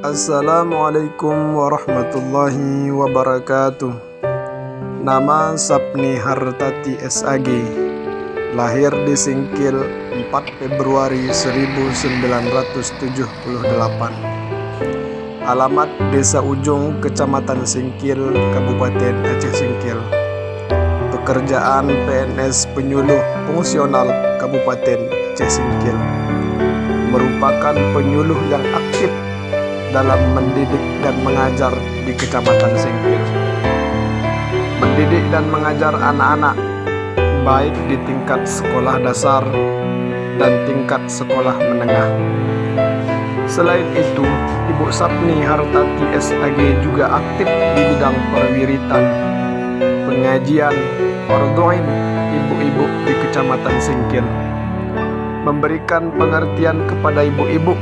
Assalamualaikum warahmatullahi wabarakatuh. Nama Sapni Hartati SAG. Lahir di Singkil 4 Februari 1978. Alamat Desa Ujung, Kecamatan Singkil, Kabupaten Aceh Singkil. Pekerjaan PNS penyuluh fungsional Kabupaten Aceh Singkil. Merupakan penyuluh yang aktif dalam mendidik dan mengajar di Kecamatan Singkil. Mendidik dan mengajar anak-anak baik di tingkat sekolah dasar dan tingkat sekolah menengah. Selain itu, Ibu Sapni Hartati SAG juga aktif di bidang perwiritan, pengajian, ordoin ibu-ibu di Kecamatan Singkil, memberikan pengertian kepada ibu-ibu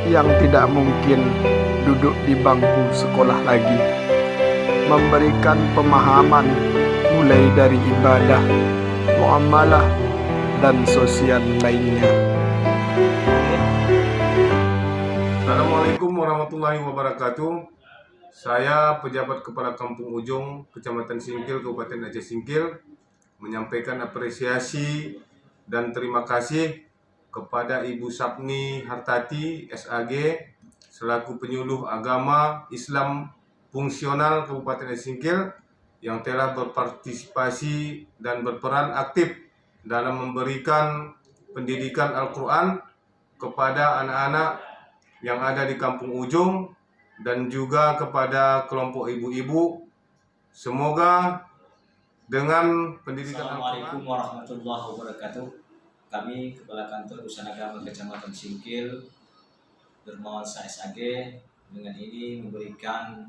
yang tidak mungkin duduk di bangku sekolah lagi, memberikan pemahaman mulai dari ibadah, muamalah, dan sosial lainnya. Assalamualaikum warahmatullahi wabarakatuh. Saya pejabat Kepala Kampung Ujung, Kecamatan Singkil, Kabupaten Aceh Singkil, menyampaikan apresiasi dan terima kasih kepada Ibu Sapni Hartati SAG selaku penyuluh agama Islam fungsional Kabupaten Aceh Singkil yang telah berpartisipasi dan berperan aktif dalam memberikan pendidikan Al-Quran kepada anak-anak yang ada di Kampung Ujung dan juga kepada kelompok ibu-ibu. Semoga dengan pendidikan Assalamualaikum warahmatullahi wabarakatuh. Kami Kepala Kantor Urusan Agama Kecamatan Singkil Dermawansa SAG dengan ini memberikan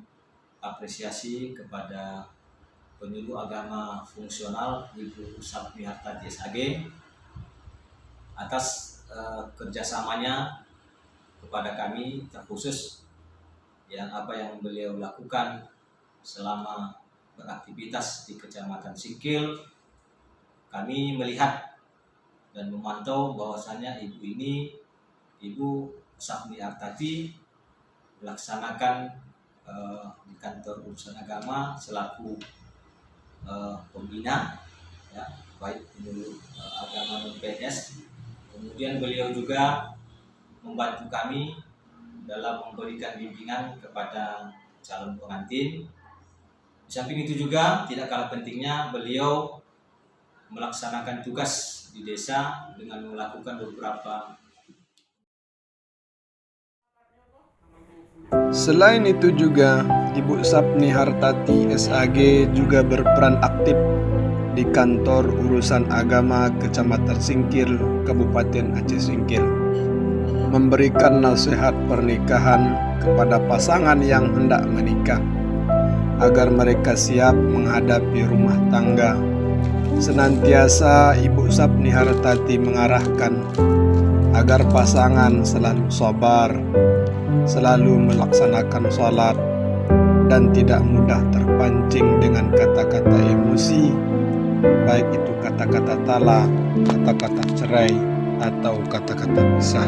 apresiasi kepada penyuluh agama fungsional Ibu Sapni Hartati SAG atas kerjasamanya kepada kami, terkhusus yang beliau lakukan selama beraktivitas di Kecamatan Singkil. Kami melihat dan memantau bahwasannya Ibu Sapni Hartati melaksanakan di kantor urusan agama selaku pembina, ya, baik penyuluh agama dan PNS. Kemudian beliau juga membantu kami dalam memberikan bimbingan kepada calon pengantin. Di samping itu juga tidak kalah pentingnya beliau melaksanakan tugas di desa dengan melakukan beberapa. Selain itu juga, Ibu Sapni Hartati SAG juga berperan aktif di kantor urusan agama Kecamatan Singkil, Kabupaten Aceh Singkil, memberikan nasihat pernikahan kepada pasangan yang hendak menikah agar mereka siap menghadapi rumah tangga. Senantiasa Ibu Sapni Hartati mengarahkan agar pasangan selalu sabar, selalu melaksanakan sholat, dan tidak mudah terpancing dengan kata-kata emosi, baik itu kata-kata talak, kata-kata cerai, atau kata-kata pisah.